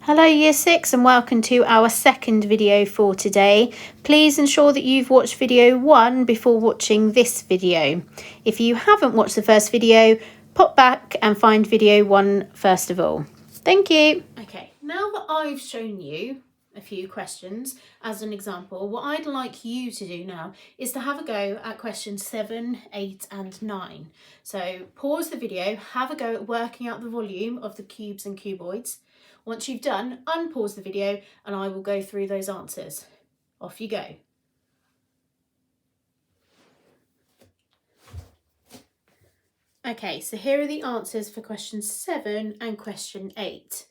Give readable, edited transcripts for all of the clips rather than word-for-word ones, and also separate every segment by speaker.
Speaker 1: Hello Year 6 and welcome to our second video for today. Please ensure that you've watched video 1 before watching this video. If you haven't watched the first video, pop back and find video 1 first of all. Thank you. Okay, now that I've shown you a few questions as an example, what I'd like you to do now is to have a go at questions 7, 8 and 9. So pause the video, have a go at working out the volume of the cubes and cuboids. Once you've done, unpause the video and I will go through those answers. Off you go. Okay, so here are the answers for question 7 and question 8.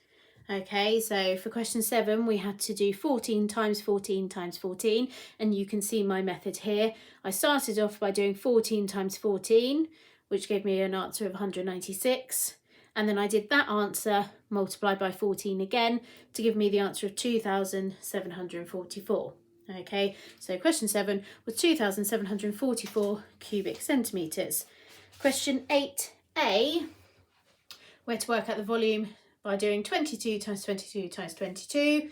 Speaker 1: Okay, so for question 7, we had to do 14 times 14 times 14, and you can see my method here. I started off by doing 14 times 14, which gave me an answer of 196. And then I did that answer multiplied by 14 again to give me the answer of 2,744. Okay, so question 7 was 2,744 cubic centimetres. Question 8a, we're to work out the volume by doing 22 times 22 times 22,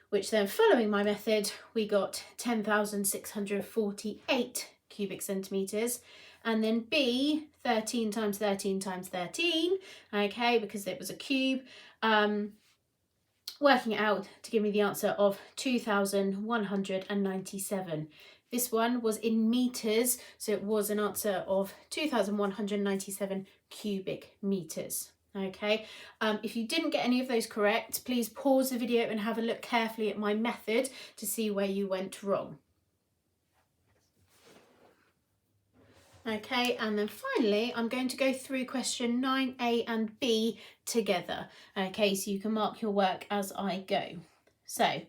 Speaker 1: which then following my method, we got 10,648 cubic centimetres. And then B, 13 times 13 times 13, okay, because it was a cube, working it out to give me the answer of 2,197. This one was in metres, so it was an answer of 2,197 cubic metres. Okay, if you didn't get any of those correct, please pause the video and have a look carefully at my method to see where you went wrong. Okay, and then finally, I'm going to go through question 9a and b together. Okay, so you can mark your work as I go. So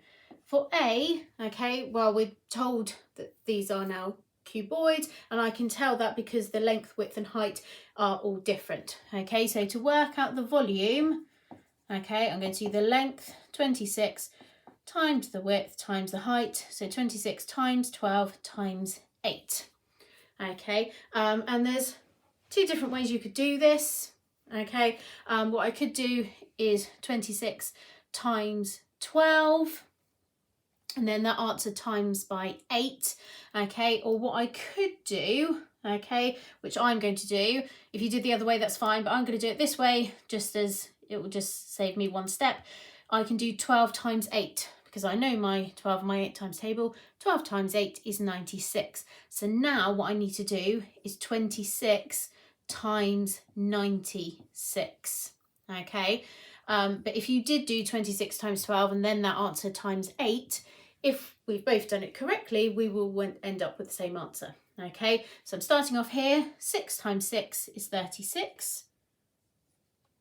Speaker 1: for A, okay, well, we're told that these are now cuboids, and I can tell that because the length, width and height are all different. Okay, so to work out the volume, okay, I'm going to do the length, 26, times the width times the height, so 26 times 12 times 8. Okay, and there's two different ways you could do this. Okay, what I could do is 26 times 12, and then that answer times by 8. Okay, or what I could do, okay, which I'm going to do, if you did the other way that's fine, but I'm going to do it this way just as it will just save me one step. I can do 12 times 8 because I know my 12 and my 8 times table. 12 times 8 is 96. So now what I need to do is 26 times 96. Okay, but if you did do 26 times 12 and then that answer times 8, if we've both done it correctly, we will end up with the same answer. Okay, so I'm starting off here. 6 times 6 is 36.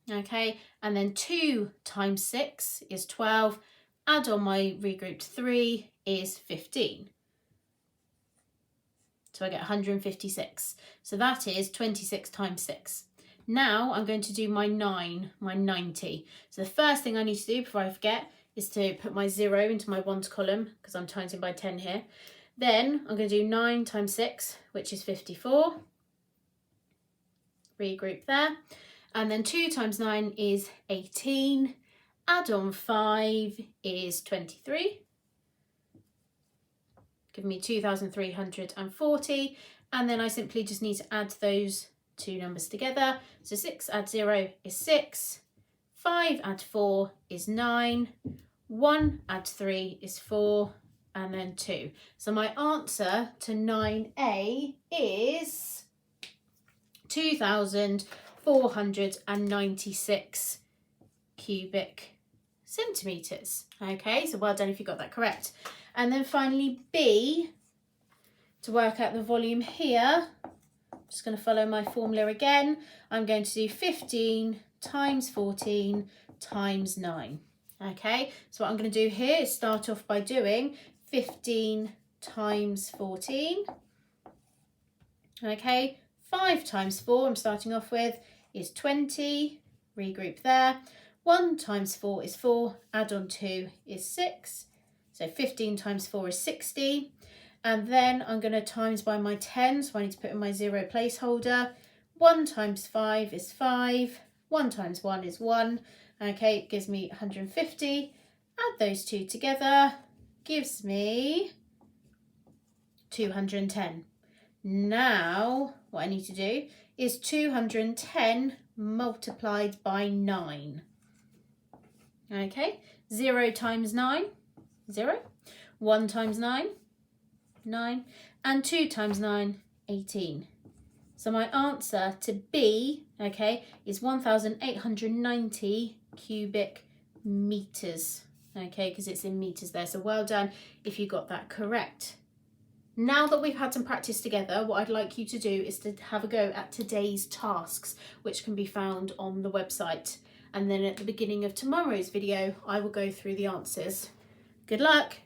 Speaker 1: Okay, and then 2 times 6 is 12. Add on my regrouped 3 is 15. So I get 156. So that is 26 times 6. Now I'm going to do my 90. So the first thing I need to do before I forget is to put my 0 into my 1's column because I'm timesing by 10 here. Then I'm going to do 9 times 6, which is 54. Regroup there. And then 2 times 9 is 18. Add on 5 is 23. Give me 2,340. And then I simply just need to add those two numbers together. So 6 add 0 is 6. 5 add 4 is 9. 1 add 3 is 4. And then 2. So my answer to 9A is 2,496 cubic centimetres. Okay, so well done if you got that correct. And then finally B, to work out the volume here, I'm just going to follow my formula again. I'm going to do 15 times 14 times 9. Okay, so what I'm going to do here is start off by doing 15 times 14. Okay, 5 times 4 I'm starting off with is 20. Regroup there. 1 times 4 is 4, add on 2 is 6. So 15 times 4 is 60. And then I'm going to times by my 10, so I need to put in my 0 placeholder. 1 times 5 is 5. 1 times 1 is 1. Okay, it gives me 150. Add those two together, gives me 210. Now, what I need to do is 210 multiplied by 9. Okay, 0 times 9, 0. 1 times 9, 9. And 2 times 9, 18. So my answer to B, okay, is 1,890 cubic meters. Okay, because it's in meters there. So well done if you got that correct. Now that we've had some practice together, what I'd like you to do is to have a go at today's tasks, which can be found on the website. And then at the beginning of tomorrow's video, I will go through the answers. Good luck!